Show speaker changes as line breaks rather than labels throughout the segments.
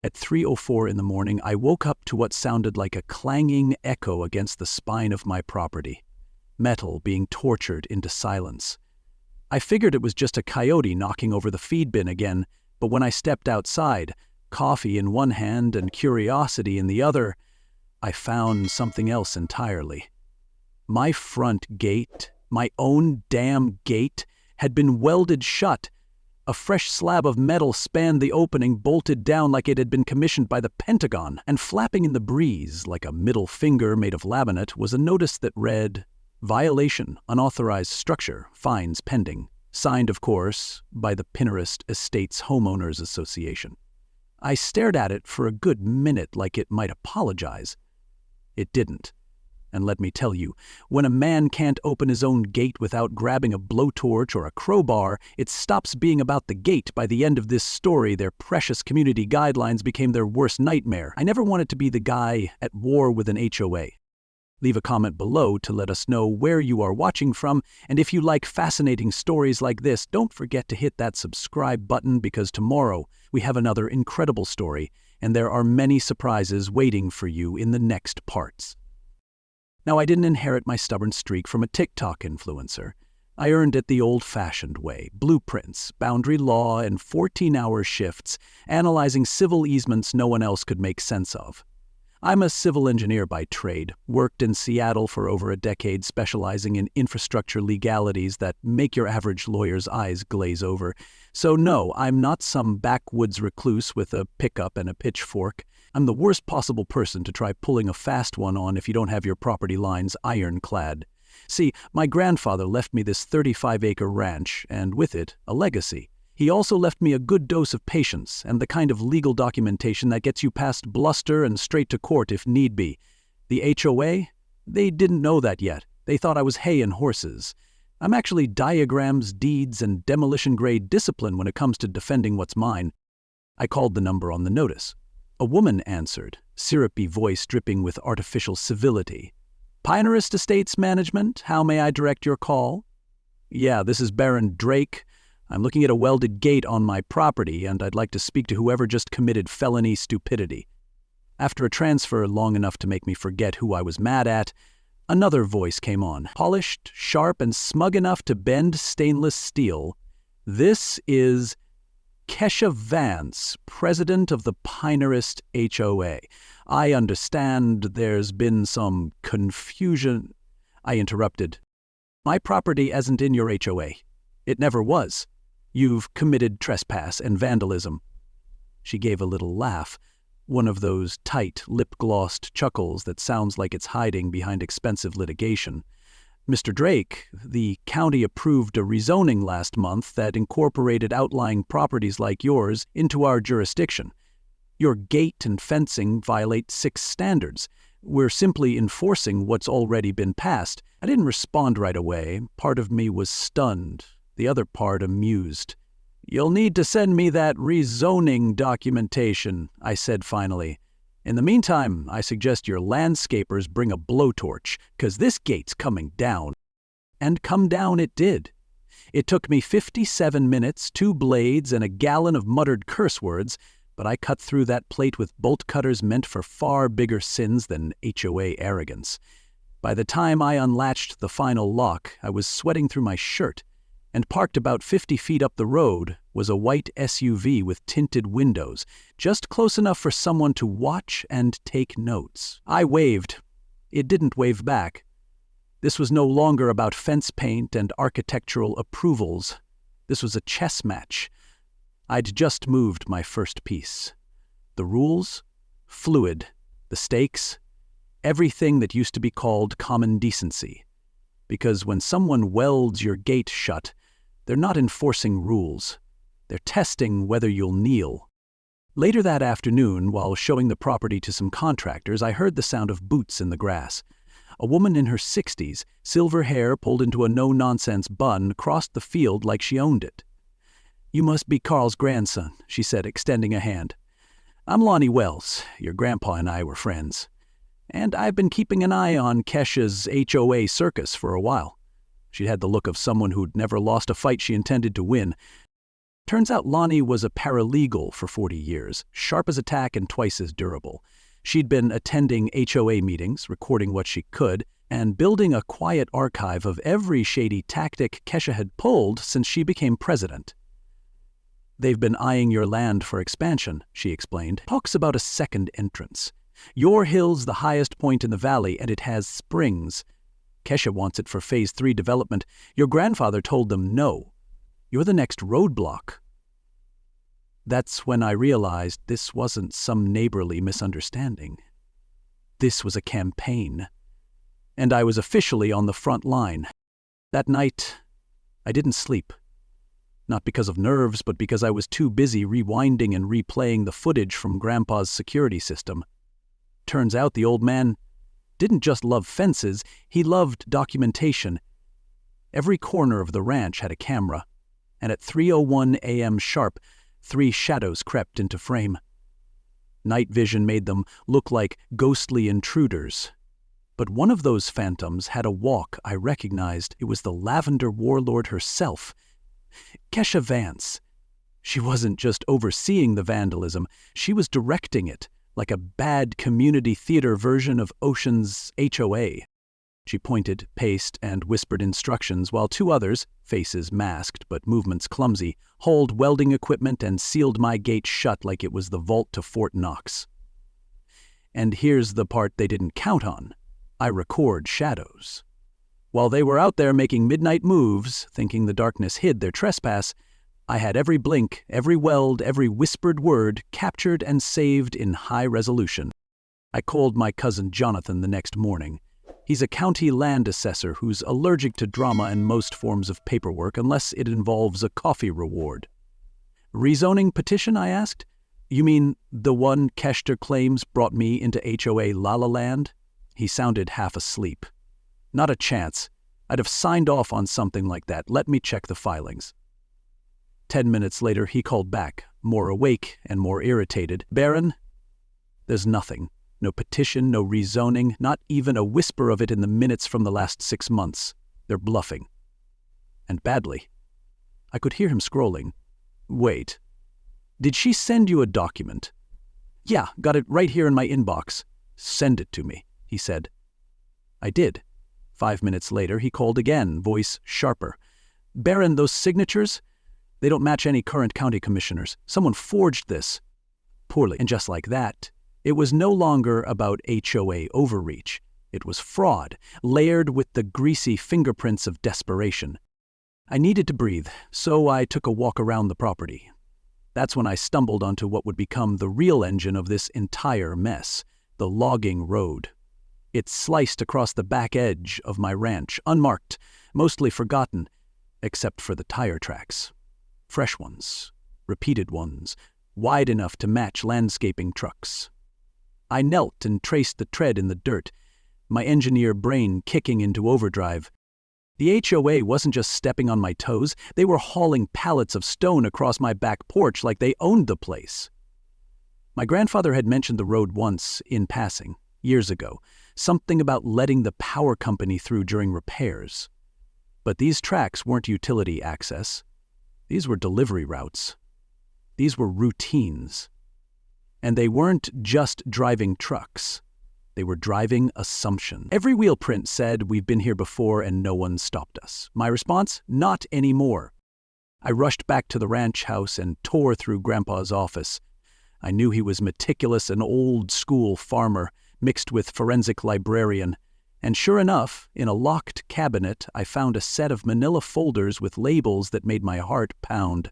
At 3:04 in the morning, I woke up to what sounded like a clanging echo against the spine of my property. Metal being tortured into silence. I figured it was just a coyote knocking over the feed bin again, but when I stepped outside, coffee in one hand and curiosity in the other, I found something else entirely. My front gate, my own damn gate, had been welded shut. A fresh slab of metal spanned the opening, bolted down like it had been commissioned by the Pentagon, and flapping in the breeze like a middle finger made of laminate was a notice that read, "Violation, unauthorized structure, fines pending." Signed, of course, by the Pinterest Estates Homeowners Association. I stared at it for a good minute like it might apologize. It didn't. And let me tell you, when a man can't open his own gate without grabbing a blowtorch or a crowbar, it stops being about the gate. By the end of this story, their precious community guidelines became their worst nightmare. I never wanted to be the guy at war with an HOA. Leave a comment below to let us know where you are watching from, and if you like fascinating stories like this, don't forget to hit that subscribe button because tomorrow we have another incredible story, and there are many surprises waiting for you in the next parts. Now, I didn't inherit my stubborn streak from a TikTok influencer. I earned it the old-fashioned way: blueprints, boundary law, and 14-hour shifts, analyzing civil easements no one else could make sense of. I'm a civil engineer by trade, worked in Seattle for over a decade specializing in infrastructure legalities that make your average lawyer's eyes glaze over. So no, I'm not some backwoods recluse with a pickup and a pitchfork. I'm the worst possible person to try pulling a fast one on if you don't have your property lines ironclad. See, my grandfather left me this 35-acre ranch, and with it, a legacy. He also left me a good dose of patience and the kind of legal documentation that gets you past bluster and straight to court if need be. The HOA? They didn't know that yet. They thought I was hay and horses. I'm actually diagrams, deeds, and demolition-grade discipline when it comes to defending what's mine. I called the number on the notice. A woman answered, syrupy voice dripping with artificial civility. "Pinterest Estates Management, how may I direct your call?" "Yeah, this is Baron Drake. I'm looking at a welded gate on my property, and I'd like to speak to whoever just committed felony stupidity." After a transfer long enough to make me forget who I was mad at, another voice came on, polished, sharp, and smug enough to bend stainless steel. "This is Kesha Vance, president of the Pinterest HOA. I understand there's been some confusion." I interrupted. "My property isn't in your HOA. It never was. You've committed trespass and vandalism." She gave a little laugh, one of those tight, lip-glossed chuckles that sounds like it's hiding behind expensive litigation. "Mr. Drake, the county approved a rezoning last month that incorporated outlying properties like yours into our jurisdiction. Your gate and fencing violate 6 standards. We're simply enforcing what's already been passed." I didn't respond right away. Part of me was stunned, the other part amused. "You'll need to send me that rezoning documentation," I said finally. "In the meantime, I suggest your landscapers bring a blowtorch, 'cause this gate's coming down." And come down it did. It took me 57 minutes, 2 blades, and a gallon of muttered curse words, but I cut through that plate with bolt cutters meant for far bigger sins than HOA arrogance. By the time I unlatched the final lock, I was sweating through my shirt, and parked about 50 feet up the road was a white SUV with tinted windows, just close enough for someone to watch and take notes. I waved. It didn't wave back. This was no longer about fence paint and architectural approvals. This was a chess match. I'd just moved my first piece. The rules? Fluid. The stakes? Everything that used to be called common decency. Because when someone welds your gate shut, they're not enforcing rules. They're testing whether you'll kneel. Later that afternoon, while showing the property to some contractors, I heard the sound of boots in the grass. A woman in her 60s, silver hair pulled into a no-nonsense bun, crossed the field like she owned it. "You must be Carl's grandson," she said, extending a hand. "I'm Lonnie Wells. Your grandpa and I were friends. And I've been keeping an eye on Kesha's HOA circus for a while." She had the look of someone who'd never lost a fight she intended to win. Turns out Lonnie was a paralegal for 40 years, sharp as a tack and twice as durable. She'd been attending HOA meetings, recording what she could, and building a quiet archive of every shady tactic Kesha had pulled since she became president. "They've been eyeing your land for expansion," she explained. "Talks about a second entrance. Your hill's the highest point in the valley, and it has springs. Kesha wants it for Phase 3 development. Your grandfather told them no. You're the next roadblock." That's when I realized this wasn't some neighborly misunderstanding. This was a campaign. And I was officially on the front line. That night, I didn't sleep. Not because of nerves, but because I was too busy rewinding and replaying the footage from Grandpa's security system. Turns out the old man didn't just love fences, he loved documentation. Every corner of the ranch had a camera, and at 3:01 a.m. sharp, 3 shadows crept into frame. Night vision made them look like ghostly intruders. But one of those phantoms had a walk I recognized. It was the Lavender Warlord herself, Kesha Vance. She wasn't just overseeing the vandalism, she was directing it, like a bad community theater version of Ocean's HOA. She pointed, paced, and whispered instructions while 2 others, faces masked but movements clumsy, hauled welding equipment and sealed my gate shut like it was the vault to Fort Knox. And here's the part they didn't count on. I record shadows. While they were out there making midnight moves, thinking the darkness hid their trespass, I had every blink, every weld, every whispered word captured and saved in high resolution. I called my cousin Jonathan the next morning. He's a county land assessor who's allergic to drama and most forms of paperwork unless it involves a coffee reward. "Rezoning petition?" I asked. "You mean the one Kester claims brought me into HOA La La Land?" He sounded half asleep. "Not a chance. I'd have signed off on something like that. Let me check the filings." 10 minutes later, he called back, more awake and more irritated. "Baron, there's nothing. No petition, no rezoning, not even a whisper of it in the minutes from the last 6 months. They're bluffing. And badly." I could hear him scrolling. "Wait. Did she send you a document?" "Yeah, got it right here in my inbox." "Send it to me," he said. I did. 5 minutes later, he called again, voice sharper. "Baron, those signatures? They don't match any current county commissioners. Someone forged this." Poorly. And just like that, it was no longer about HOA overreach. It was fraud, layered with the greasy fingerprints of desperation. I needed to breathe, so I took a walk around the property. That's when I stumbled onto what would become the real engine of this entire mess, the logging road. It sliced across the back edge of my ranch, unmarked, mostly forgotten, except for the tire tracks. Fresh ones, repeated ones, wide enough to match landscaping trucks. I knelt and traced the tread in the dirt, my engineer brain kicking into overdrive. The HOA wasn't just stepping on my toes, they were hauling pallets of stone across my back porch like they owned the place. My grandfather had mentioned the road once, in passing, years ago, something about letting the power company through during repairs. But these tracks weren't utility access. These were delivery routes. These were routines. And they weren't just driving trucks. They were driving assumption. Every wheel print said, "We've been here before and no one stopped us." My response? Not anymore. I rushed back to the ranch house and tore through Grandpa's office. I knew he was meticulous, an old-school farmer, mixed with forensic librarian. And sure enough, in a locked cabinet, I found a set of manila folders with labels that made my heart pound.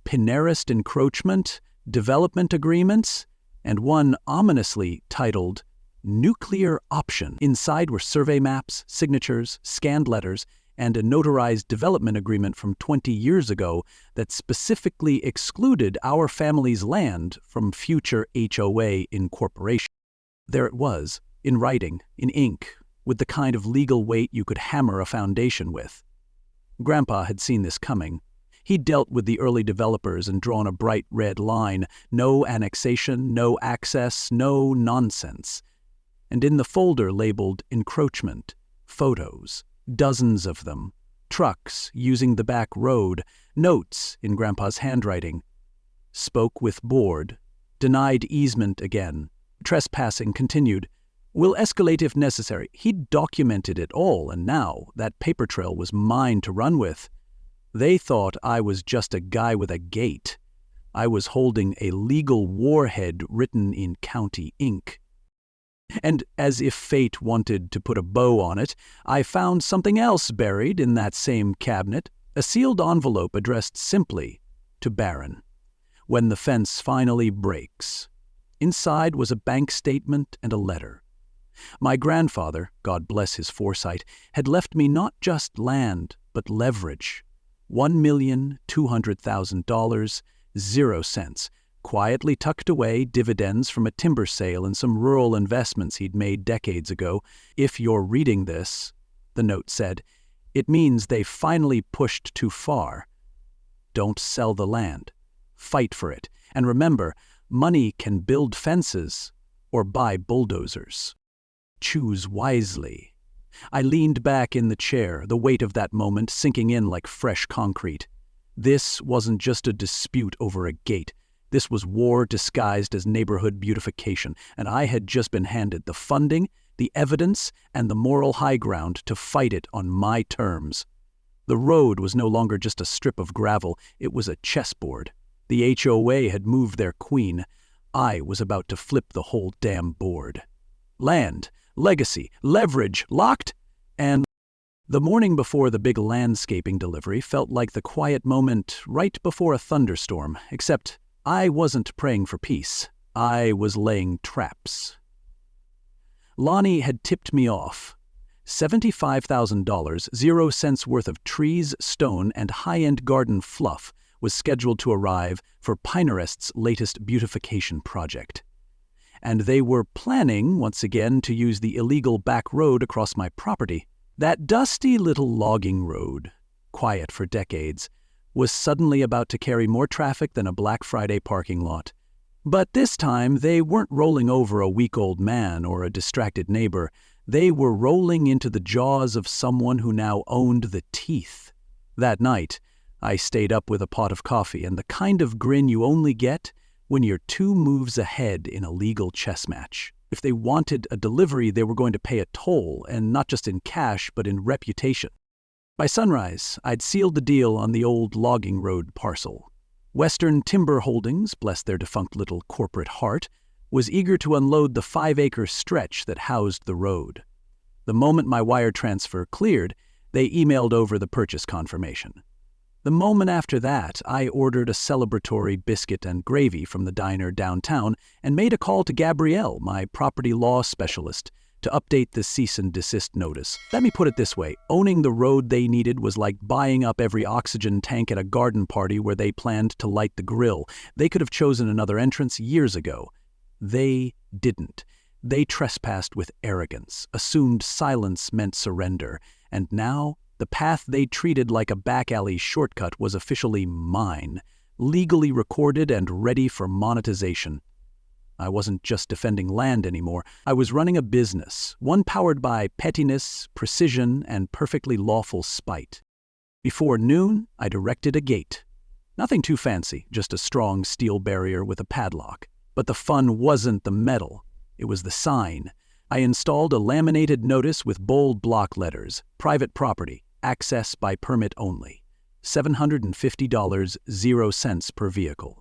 Pinarist encroachment, development agreements, and one ominously titled Nuclear Option. Inside were survey maps, signatures, scanned letters, and a notarized development agreement from 20 years ago that specifically excluded our family's land from future HOA incorporation. There it was, in writing, in ink, with the kind of legal weight you could hammer a foundation with. Grandpa had seen this coming. He'd dealt with the early developers and drawn a bright red line. No annexation, no access, no nonsense. And in the folder labeled encroachment, photos, dozens of them, trucks using the back road, Notes in Grandpa's handwriting. Spoke with board. Denied easement again. Trespassing continued. Will escalate if necessary. He'd documented it all, and now that paper trail was mine to run with. They thought I was just a guy with a gate. I was holding a legal warhead written in county ink. And as if fate wanted to put a bow on it, I found something else buried in that same cabinet, a sealed envelope addressed simply to Baron. When the fence finally breaks. Inside was a bank statement and a letter. My grandfather, God bless his foresight, had left me not just land, but leverage. $1,200,000, 0 cents, quietly tucked away dividends from a timber sale and some rural investments he'd made decades ago. If you're reading this, the note said, it means they finally pushed too far. Don't sell the land. Fight for it. And remember, money can build fences or buy bulldozers. Choose wisely. I leaned back in the chair, the weight of that moment sinking in like fresh concrete. This wasn't just a dispute over a gate. This was war disguised as neighborhood beautification, and I had just been handed the funding, the evidence, and the moral high ground to fight it on my terms. The road was no longer just a strip of gravel, it was a chessboard. The HOA had moved their queen. I was about to flip the whole damn board. Land, legacy, leverage, locked, and the morning before the big landscaping delivery felt like the quiet moment right before a thunderstorm, except I wasn't praying for peace. I was laying traps. Lonnie had tipped me off. $75,000, 0 cents worth of trees, stone, and high-end garden fluff was scheduled to arrive for Pinerest's latest beautification project. And they were planning, once again, to use the illegal back road across my property. That dusty little logging road, quiet for decades, was suddenly about to carry more traffic than a Black Friday parking lot. But this time, they weren't rolling over a weak old man or a distracted neighbor. They were rolling into the jaws of someone who now owned the teeth. That night, I stayed up with a pot of coffee and the kind of grin you only get when you're 2 moves ahead in a legal chess match. If they wanted a delivery, they were going to pay a toll, and not just in cash, but in reputation. By sunrise, I'd sealed the deal on the old logging road parcel. Western Timber Holdings, bless their defunct little corporate heart, was eager to unload the 5-acre stretch that housed the road. The moment my wire transfer cleared, they emailed over the purchase confirmation. The moment after that, I ordered a celebratory biscuit and gravy from the diner downtown and made a call to Gabrielle, my property law specialist, to update the cease and desist notice. Let me put it this way, owning the road they needed was like buying up every oxygen tank at a garden party where they planned to light the grill. They could have chosen another entrance years ago. They didn't. They trespassed with arrogance, assumed silence meant surrender, and now the path they treated like a back-alley shortcut was officially mine, legally recorded and ready for monetization. I wasn't just defending land anymore. I was running a business, one powered by pettiness, precision, and perfectly lawful spite. Before noon, I'd erected a gate. Nothing too fancy, just a strong steel barrier with a padlock. But the fun wasn't the metal. It was the sign. I installed a laminated notice with bold block letters, private property, access by permit only. $750, 0 cents per vehicle.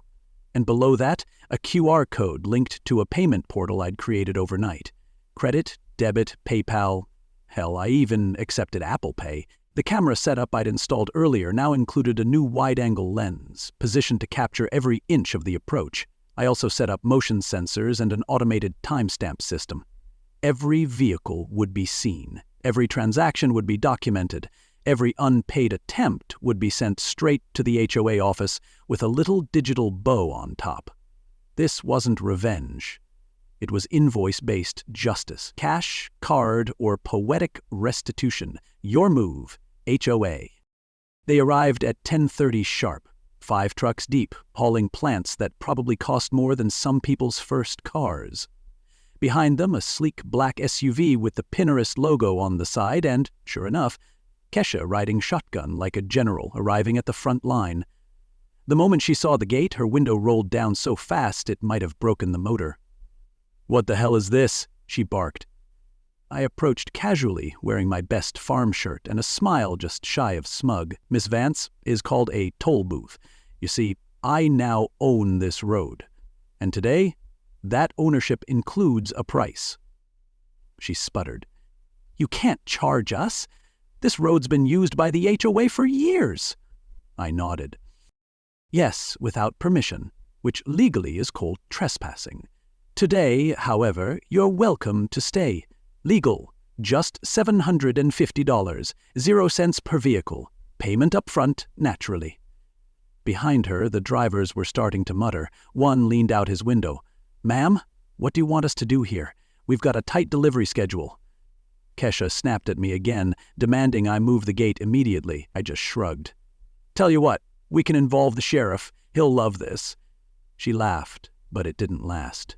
And below that, a QR code linked to a payment portal I'd created overnight. Credit, debit, PayPal. Hell, I even accepted Apple Pay. The camera setup I'd installed earlier now included a new wide-angle lens, positioned to capture every inch of the approach. I also set up motion sensors and an automated timestamp system. Every vehicle would be seen. Every transaction would be documented. Every unpaid attempt would be sent straight to the HOA office with a little digital bow on top. This wasn't revenge. It was invoice-based justice. Cash, card, or poetic restitution. Your move, HOA. They arrived at 10:30 sharp, 5 trucks deep, hauling plants that probably cost more than some people's first cars. Behind them, a sleek black SUV with the Pinterest logo on the side and, sure enough, Kesha riding shotgun like a general arriving at the front line. The moment she saw the gate, her window rolled down so fast it might have broken the motor. "What the hell is this?" she barked. I approached casually, wearing my best farm shirt and a smile just shy of smug. "Miss Vance, is called a toll booth. You see, I now own this road. And today, that ownership includes a price." She sputtered. "You can't charge us. This road's been used by the HOA for years." I nodded. "Yes, without permission, which legally is called trespassing. Today, however, you're welcome to stay. Legal, just $750, 0 cents per vehicle. Payment up front, naturally." Behind her, the drivers were starting to mutter. One leaned out his window. "Ma'am, what do you want us to do here? We've got a tight delivery schedule." Kesha snapped at me again, demanding I move the gate immediately. I just shrugged. "Tell you what, we can involve the sheriff. He'll love this." She laughed, but it didn't last.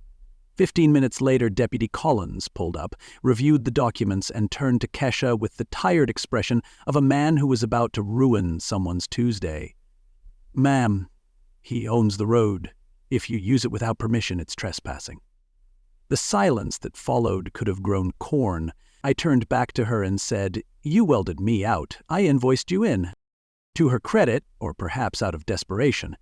15 minutes later, Deputy Collins pulled up, reviewed the documents, and turned to Kesha with the tired expression of a man who was about to ruin someone's Tuesday. "Ma'am, he owns the road. If you use it without permission, it's trespassing." The silence that followed could have grown corn. I turned back to her and said, "You welded me out. I invoiced you in." To her credit, or perhaps out of desperation,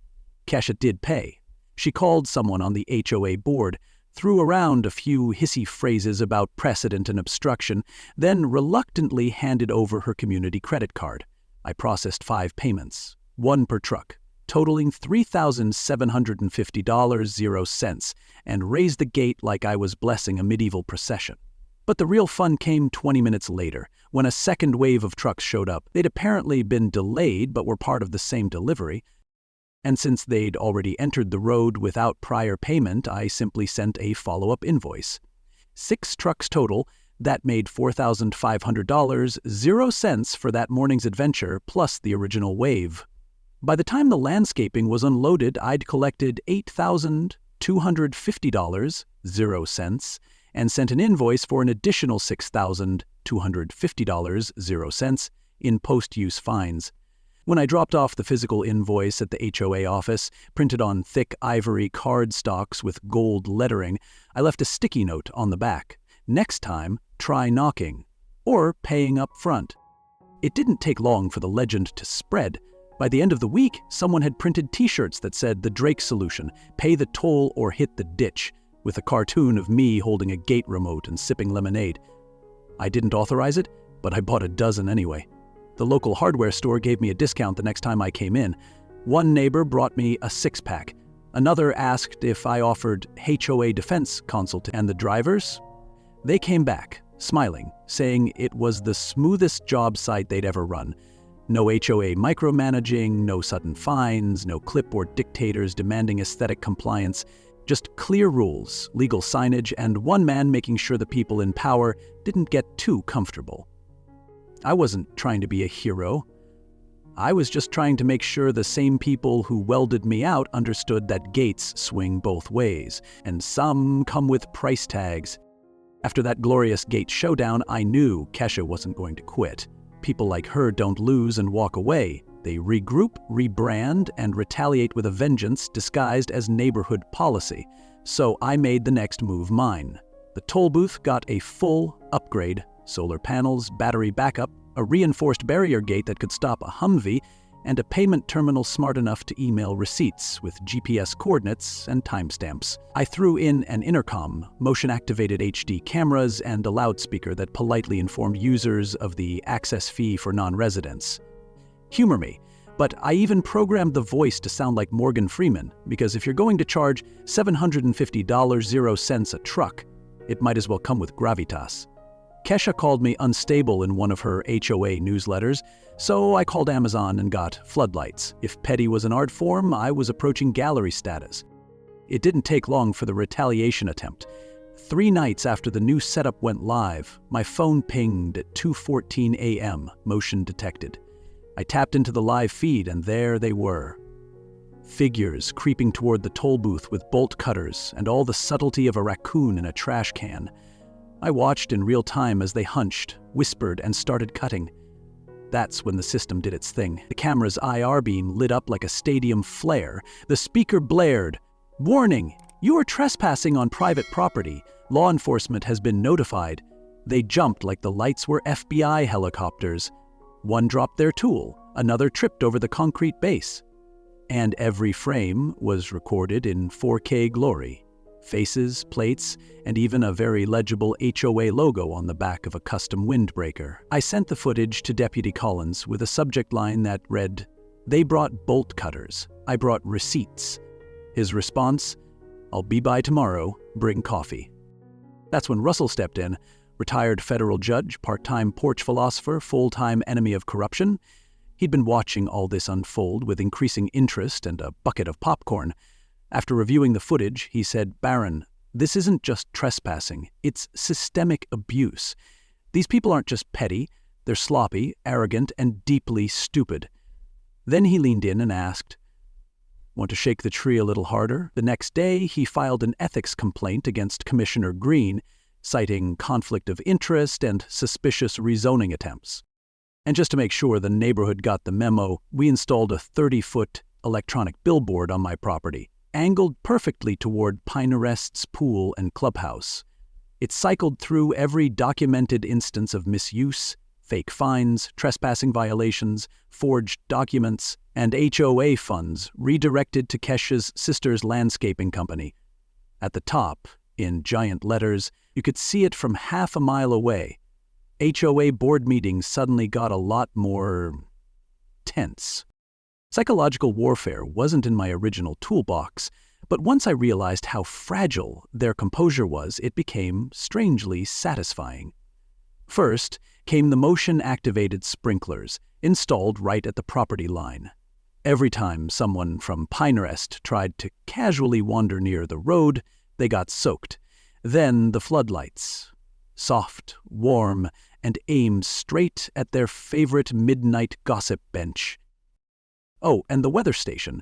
Kesha did pay. She called someone on the HOA board, threw around a few hissy phrases about precedent and obstruction, then reluctantly handed over her community credit card. I processed 5 payments, 1 per truck, totaling $3,750, 0 cents, and raised the gate like I was blessing a medieval procession. But the real fun came 20 minutes later, when a second wave of trucks showed up. They'd apparently been delayed, but were part of the same delivery. And since they'd already entered the road without prior payment, I simply sent a follow-up invoice. 6 trucks total. That made $4,500, 0 cents for that morning's adventure, plus the original wave. By the time the landscaping was unloaded, I'd collected $8,250, 0 cents, and sent an invoice for an additional $6,250, 0 cents, in post-use fines. When I dropped off the physical invoice at the HOA office, printed on thick ivory cardstocks with gold lettering, I left a sticky note on the back. "Next time, try knocking, or paying up front." It didn't take long for the legend to spread. By the end of the week, someone had printed T-shirts that said "The Drake Solution, pay the toll or hit the ditch," with a cartoon of me holding a gate remote and sipping lemonade. I didn't authorize it, but I bought a dozen anyway. The local hardware store gave me a discount the next time I came in. One neighbor brought me a 6-pack. Another asked if I offered HOA defense consultation. And the drivers? They came back, smiling, saying it was the smoothest job site they'd ever run. No HOA micromanaging, no sudden fines, no clipboard dictators demanding aesthetic compliance. Just clear rules, legal signage, and one man making sure the people in power didn't get too comfortable. I wasn't trying to be a hero. I was just trying to make sure the same people who welded me out understood that gates swing both ways, and some come with price tags. After that glorious gate showdown, I knew Kesha wasn't going to quit. People like her don't lose and walk away. They regroup, rebrand, and retaliate with a vengeance disguised as neighborhood policy. So I made the next move mine. The toll booth got a full upgrade: solar panels, battery backup, a reinforced barrier gate that could stop a Humvee, and a payment terminal smart enough to email receipts with GPS coordinates and timestamps. I threw in an intercom, motion-activated HD cameras, and a loudspeaker that politely informed users of the access fee for non-residents. Humor me, but I even programmed the voice to sound like Morgan Freeman, because if you're going to charge $750, 0 cents a truck, it might as well come with gravitas. Kesha called me unstable in one of her HOA newsletters, so I called Amazon and got floodlights. If petty was an art form, I was approaching gallery status. It didn't take long for the retaliation attempt. 3 nights after the new setup went live, my phone pinged at 2:14 a.m., motion detected. I tapped into the live feed, and there they were. Figures creeping toward the toll booth with bolt cutters and all the subtlety of a raccoon in a trash can. I watched in real time as they hunched, whispered, and started cutting. That's when the system did its thing. The camera's IR beam lit up like a stadium flare. The speaker blared, "Warning! You are trespassing on private property. Law enforcement has been notified." They jumped like the lights were FBI helicopters. One dropped their tool, another tripped over the concrete base. And every frame was recorded in 4K glory. Faces, plates, and even a very legible HOA logo on the back of a custom windbreaker. I sent the footage to Deputy Collins with a subject line that read, "They brought bolt cutters. I brought receipts." His response, "I'll be by tomorrow. Bring coffee." That's when Russell stepped in, retired federal judge, part-time porch philosopher, full-time enemy of corruption. He'd been watching all this unfold with increasing interest and a bucket of popcorn. After reviewing the footage, he said, "Baron, this isn't just trespassing, it's systemic abuse. These people aren't just petty, they're sloppy, arrogant, and deeply stupid." Then he leaned in and asked, "Want to shake the tree a little harder?" The next day, he filed an ethics complaint against Commissioner Green, citing conflict of interest and suspicious rezoning attempts. And just to make sure the neighborhood got the memo, we installed a 30-foot electronic billboard on my property, angled perfectly toward Pinerest's pool and clubhouse. It cycled through every documented instance of misuse, fake fines, trespassing violations, forged documents, and HOA funds redirected to Kesha's sister's landscaping company. At the top, in giant letters, you could see it from half a mile away. HOA board meetings suddenly got a lot more tense. Psychological warfare wasn't in my original toolbox, but once I realized how fragile their composure was, it became strangely satisfying. First came the motion-activated sprinklers, installed right at the property line. Every time someone from Pinerest tried to casually wander near the road, they got soaked. Then the floodlights, soft, warm, and aimed straight at their favorite midnight gossip bench. Oh, and the weather station.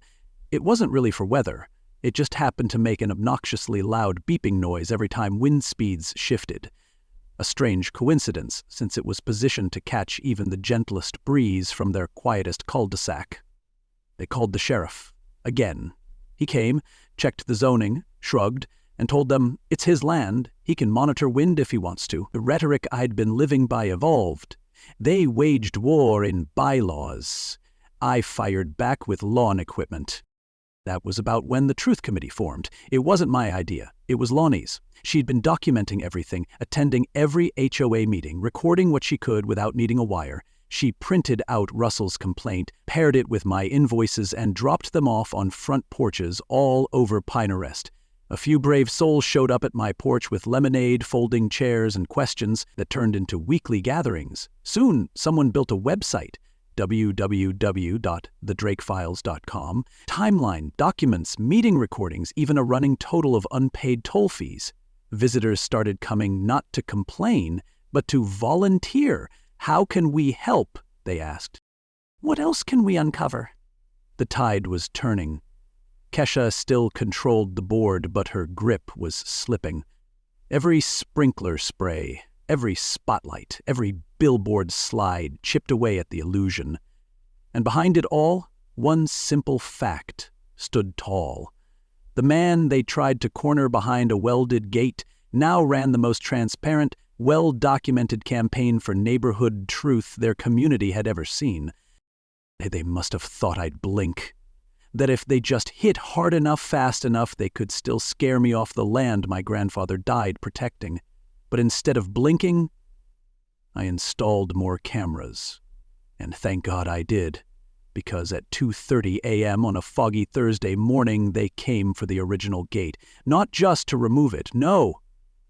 It wasn't really for weather. It just happened to make an obnoxiously loud beeping noise every time wind speeds shifted. A strange coincidence, since it was positioned to catch even the gentlest breeze from their quietest cul-de-sac. They called the sheriff. Again. He came, checked the zoning, shrugged, and told them it's his land, he can monitor wind if he wants to. The rhetoric I'd been living by evolved. They waged war in bylaws. I fired back with lawn equipment. That was about when the Truth Committee formed. It wasn't my idea. It was Lonnie's. She'd been documenting everything, attending every HOA meeting, recording what she could without needing a wire. She printed out Russell's complaint, paired it with my invoices, and dropped them off on front porches all over Pinerest. A few brave souls showed up at my porch with lemonade, folding chairs, and questions that turned into weekly gatherings. Soon, someone built a website, www.thedrakefiles.com, timeline, documents, meeting recordings, even a running total of unpaid toll fees. Visitors started coming not to complain, but to volunteer. "How can we help?" they asked. "What else can we uncover?" The tide was turning. Kesha still controlled the board, but her grip was slipping. Every sprinkler spray, every spotlight, every billboard slide chipped away at the illusion. And behind it all, one simple fact stood tall. The man they tried to corner behind a welded gate now ran the most transparent, well-documented campaign for neighborhood truth their community had ever seen. They must have thought I'd blink. That if they just hit hard enough, fast enough, they could still scare me off the land my grandfather died protecting. But instead of blinking, I installed more cameras. And thank God I did, because at 2:30 a.m. on a foggy Thursday morning, they came for the original gate. Not just to remove it, no.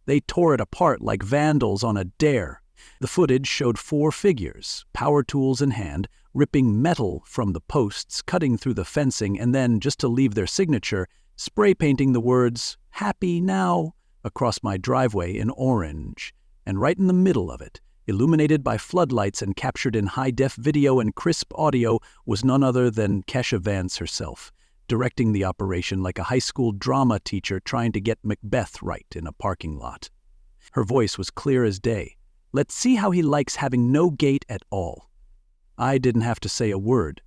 They tore it apart like vandals on a dare. The footage showed 4 figures, power tools in hand, ripping metal from the posts, cutting through the fencing, and then, just to leave their signature, spray painting the words, "Happy Now," across my driveway in orange. And right in the middle of it, illuminated by floodlights and captured in high-def video and crisp audio, was none other than Kesha Vance herself, directing the operation like a high school drama teacher trying to get Macbeth right in a parking lot. Her voice was clear as day. "Let's see how he likes having no gate at all." I didn't have to say a word.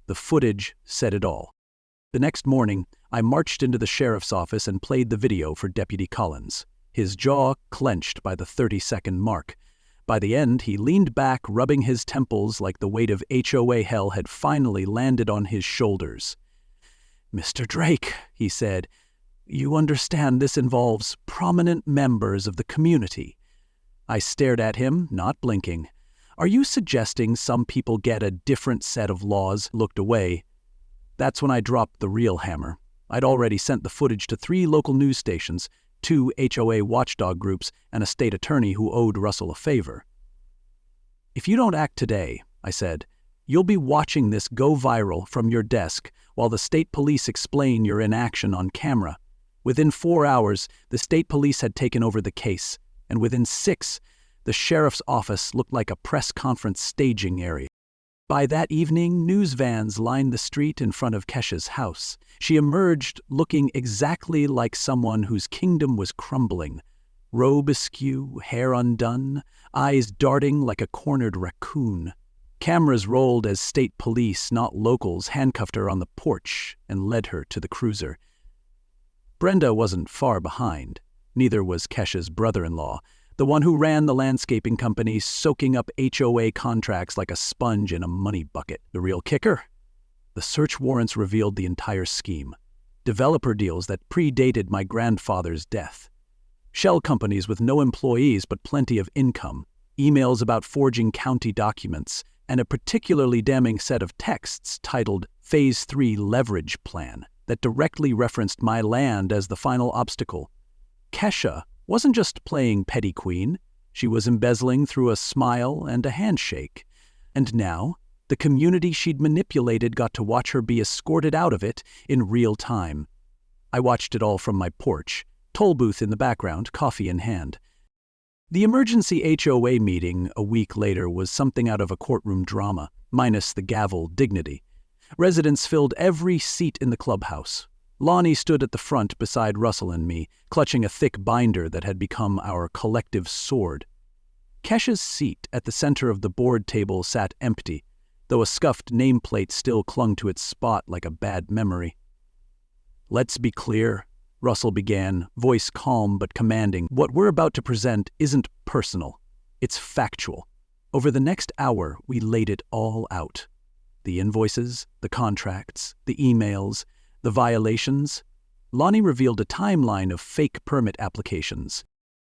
The footage said it all. The next morning, I marched into the sheriff's office and played the video for Deputy Collins. His jaw clenched by the 30-second mark. By the end, he leaned back, rubbing his temples like the weight of HOA hell had finally landed on his shoulders. "Mr. Drake," he said, "you understand this involves prominent members of the community." I stared at him, not blinking. "Are you suggesting some people get a different set of laws?" Looked away. That's when I dropped the real hammer. I'd already sent the footage to 3 local news stations, 2 HOA watchdog groups, and a state attorney who owed Russell a favor. "If you don't act today," I said, "you'll be watching this go viral from your desk while the state police explain your inaction on camera." Within 4 hours, the state police had taken over the case, and within 6, the sheriff's office looked like a press conference staging area. By that evening, news vans lined the street in front of Kesha's house. She emerged looking exactly like someone whose kingdom was crumbling. Robe askew, hair undone, eyes darting like a cornered raccoon. Cameras rolled as state police, not locals, handcuffed her on the porch and led her to the cruiser. Brenda wasn't far behind. Neither was Kesha's brother-in-law, the one who ran the landscaping company, soaking up HOA contracts like a sponge in a money bucket. The real kicker? The search warrants revealed the entire scheme. Developer deals that predated my grandfather's death. Shell companies with no employees but plenty of income. Emails about forging county documents, and a particularly damning set of texts titled Phase 3 Leverage Plan that directly referenced my land as the final obstacle. Kesha wasn't just playing petty queen, she was embezzling through a smile and a handshake. And now, the community she'd manipulated got to watch her be escorted out of it in real time. I watched it all from my porch, toll booth in the background, coffee in hand. The emergency HOA meeting a week later was something out of a courtroom drama, minus the gavel dignity. Residents filled every seat in the clubhouse. Lonnie stood at the front beside Russell and me, clutching a thick binder that had become our collective sword. Kesha's seat at the center of the board table sat empty, though a scuffed nameplate still clung to its spot like a bad memory. "Let's be clear," Russell began, voice calm but commanding. "What we're about to present isn't personal. It's factual. Over the next hour, we laid it all out. The invoices, the contracts, the emails, the violations." Lonnie revealed a timeline of fake permit applications.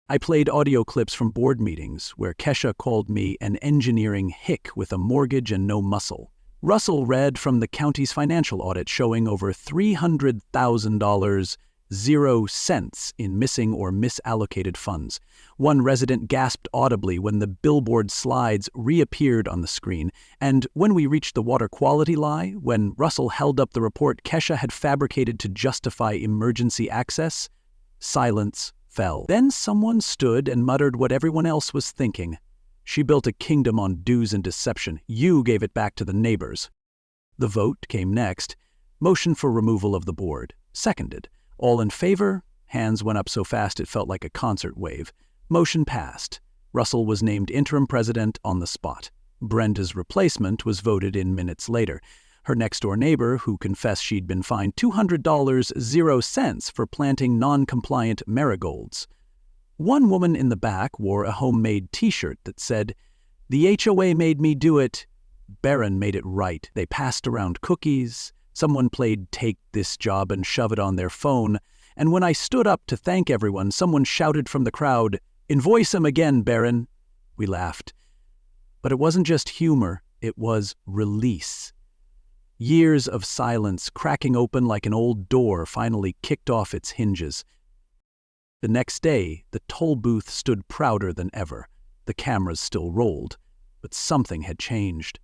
I played audio clips from board meetings where Kesha called me an engineering hick with a mortgage and no muscle. Russell read from the county's financial audit showing over $300,000, 0 cents in missing or misallocated funds. One resident gasped audibly when the billboard slides reappeared on the screen, and when we reached the water quality lie, when Russell held up the report Kesha had fabricated to justify emergency access, silence fell. Then someone stood and muttered what everyone else was thinking. "She built a kingdom on dues and deception. You gave it back to the neighbors." The vote came next. Motion for removal of the board. Seconded. All in favor? Hands went up so fast it felt like a concert wave. Motion passed. Russell was named interim president on the spot. Brenda's replacement was voted in minutes later. Her next-door neighbor, who confessed she'd been fined $200, 0 cents for planting non-compliant marigolds. One woman in the back wore a homemade T-shirt that said, "The HOA made me do it. Barron made it right." They passed around cookies. Someone played Take This Job and Shove It on their phone, and when I stood up to thank everyone, someone shouted from the crowd, "Invoice him again, Barron." We laughed. But it wasn't just humor, it was release. Years of silence cracking open like an old door finally kicked off its hinges. The next day, the toll booth stood prouder than ever. The cameras still rolled, but something had changed.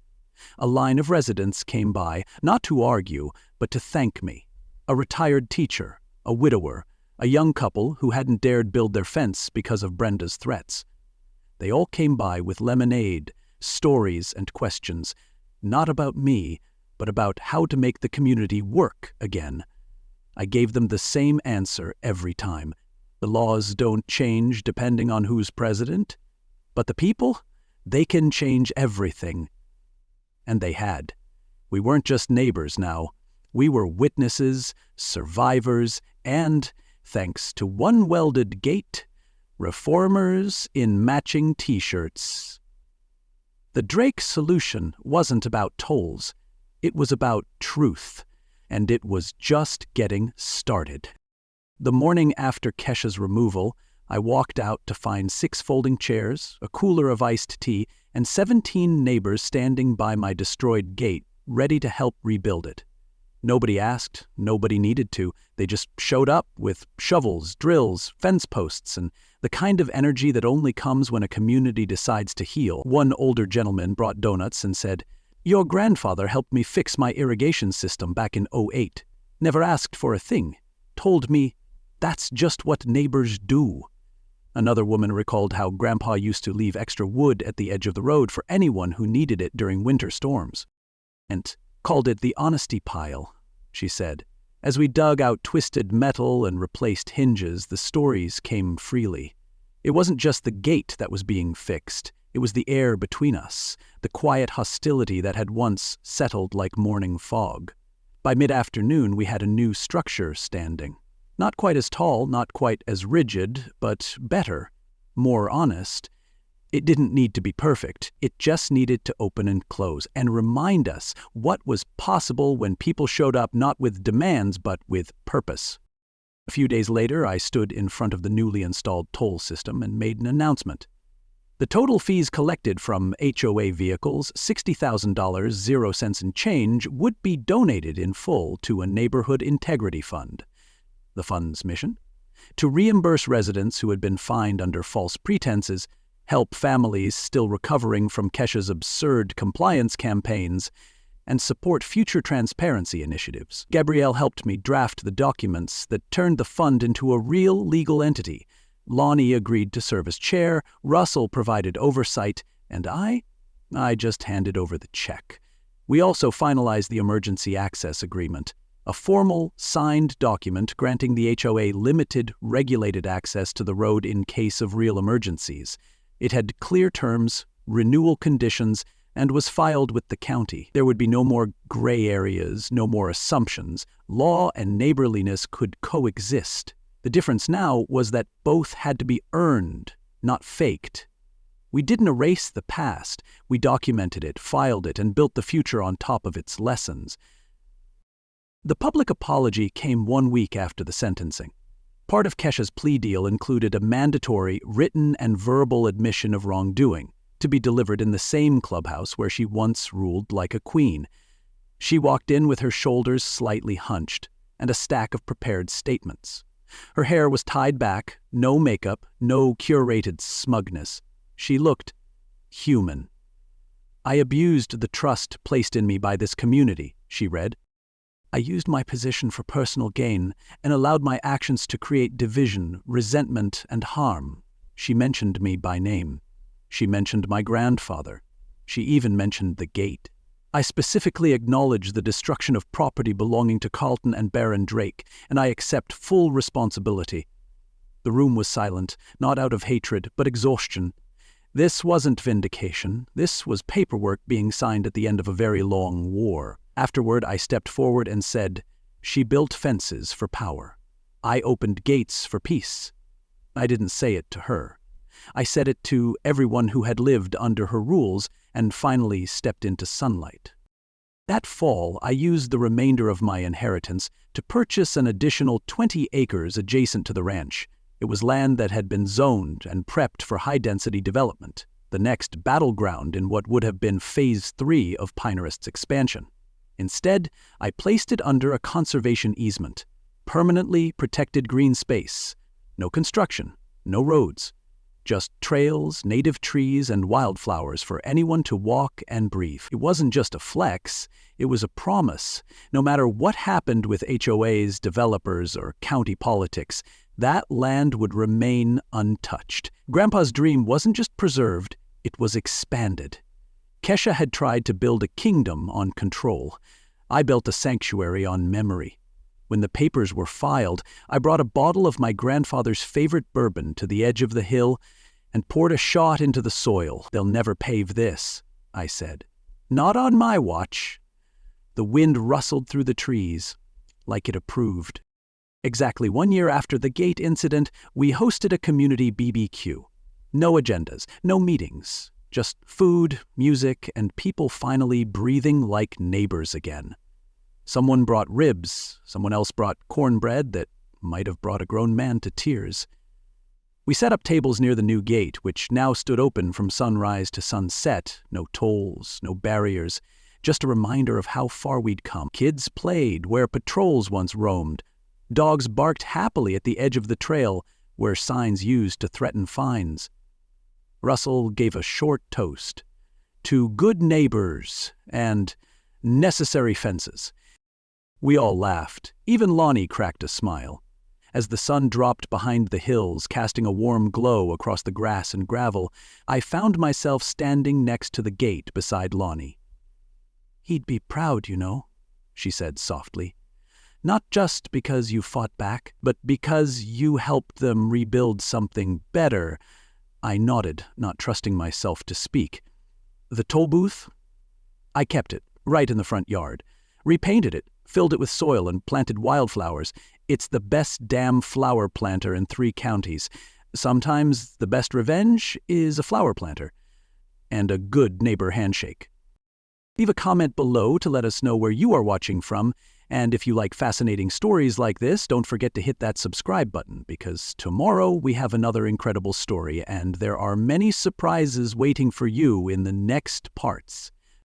A line of residents came by, not to argue, but to thank me. A retired teacher, a widower, a young couple who hadn't dared build their fence because of Brenda's threats. They all came by with lemonade, stories and questions, not about me, but about how to make the community work again. I gave them the same answer every time. The laws don't change depending on who's president, but the people, they can change everything. And they had. We weren't just neighbors now. We were witnesses, survivors, and, thanks to one welded gate, reformers in matching t-shirts. The Drake solution wasn't about tolls. It was about truth, and it was just getting started. The morning after Kesha's removal, I walked out to find 6 folding chairs, a cooler of iced tea, and 17 neighbors standing by my destroyed gate, ready to help rebuild it. Nobody asked, nobody needed to. They just showed up with shovels, drills, fence posts, and the kind of energy that only comes when a community decides to heal. One older gentleman brought donuts and said, "Your grandfather helped me fix my irrigation system back in '08. Never asked for a thing. Told me, that's just what neighbors do." Another woman recalled how Grandpa used to leave extra wood at the edge of the road for anyone who needed it during winter storms. And called it the honesty pile, she said. As we dug out twisted metal and replaced hinges, the stories came freely. It wasn't just the gate that was being fixed. It was the air between us, the quiet hostility that had once settled like morning fog. By mid-afternoon, we had a new structure standing. Not quite as tall, not quite as rigid, but better, more honest. It didn't need to be perfect. It just needed to open and close and remind us what was possible when people showed up not with demands but with purpose. A few days later, I stood in front of the newly installed toll system and made an announcement. The total fees collected from HOA vehicles, $60,000, 0 cents and change, would be donated in full to a neighborhood integrity fund. The fund's mission? To reimburse residents who had been fined under false pretenses, help families still recovering from Kesha's absurd compliance campaigns, and support future transparency initiatives. Gabrielle helped me draft the documents that turned the fund into a real legal entity. Lonnie agreed to serve as chair, Russell provided oversight, and I just handed over the check. We also finalized the emergency access agreement, a formal, signed document granting the HOA limited, regulated access to the road in case of real emergencies. It had clear terms, renewal conditions, and was filed with the county. There would be no more gray areas, no more assumptions. Law and neighborliness could coexist. The difference now was that both had to be earned, not faked. We didn't erase the past. We documented it, filed it, and built the future on top of its lessons. The public apology came 1 week after the sentencing. Part of Kesha's plea deal included a mandatory written and verbal admission of wrongdoing, to be delivered in the same clubhouse where she once ruled like a queen. She walked in with her shoulders slightly hunched and a stack of prepared statements. Her hair was tied back, no makeup, no curated smugness. She looked human. "I abused the trust placed in me by this community," she read. "I used my position for personal gain and allowed my actions to create division, resentment, and harm." She mentioned me by name. She mentioned my grandfather. She even mentioned the gate. "I specifically acknowledge the destruction of property belonging to Carlton and Baron Drake, and I accept full responsibility." The room was silent, not out of hatred, but exhaustion. This wasn't vindication. This was paperwork being signed at the end of a very long war. Afterward, I stepped forward and said, "She built fences for power. I opened gates for peace." I didn't say it to her. I said it to everyone who had lived under her rules and finally stepped into sunlight. That fall, I used the remainder of my inheritance to purchase an additional 20 acres adjacent to the ranch. It was land that had been zoned and prepped for high-density development, the next battleground in what would have been Phase 3 of Pinerist's expansion. Instead, I placed it under a conservation easement, permanently protected green space. No construction, no roads, just trails, native trees, and wildflowers for anyone to walk and breathe. It wasn't just a flex, it was a promise. No matter what happened with HOAs, developers, or county politics, that land would remain untouched. Grandpa's dream wasn't just preserved, it was expanded. Kesha had tried to build a kingdom on control. I built a sanctuary on memory. When the papers were filed, I brought a bottle of my grandfather's favorite bourbon to the edge of the hill and poured a shot into the soil. "They'll never pave this," I said. Not on my watch. The wind rustled through the trees, like it approved. Exactly 1 year after the gate incident, we hosted a community BBQ. No agendas, no meetings, just food, music, and people finally breathing like neighbors again. Someone brought ribs, someone else brought cornbread that might have brought a grown man to tears. We set up tables near the new gate, which now stood open from sunrise to sunset. No tolls, no barriers, just a reminder of how far we'd come. Kids played where patrols once roamed. Dogs barked happily at the edge of the trail where signs used to threaten fines. Russell gave a short toast to good neighbors and necessary fences. We all laughed. Even Lonnie cracked a smile. As the sun dropped behind the hills, casting a warm glow across the grass and gravel, I found myself standing next to the gate beside Lonnie. "He'd be proud, you know," she said softly. "Not just because you fought back, but because you helped them rebuild something better." I nodded, not trusting myself to speak. "The toll booth?" "I kept it, right in the front yard. Repainted it, filled it with soil, and planted wildflowers. It's the best damn flower planter in 3 counties. Sometimes the best revenge is a flower planter. And a good neighbor handshake." Leave a comment below to let us know where you are watching from. And if you like fascinating stories like this, don't forget to hit that subscribe button, because tomorrow we have another incredible story, and there are many surprises waiting for you in the next parts.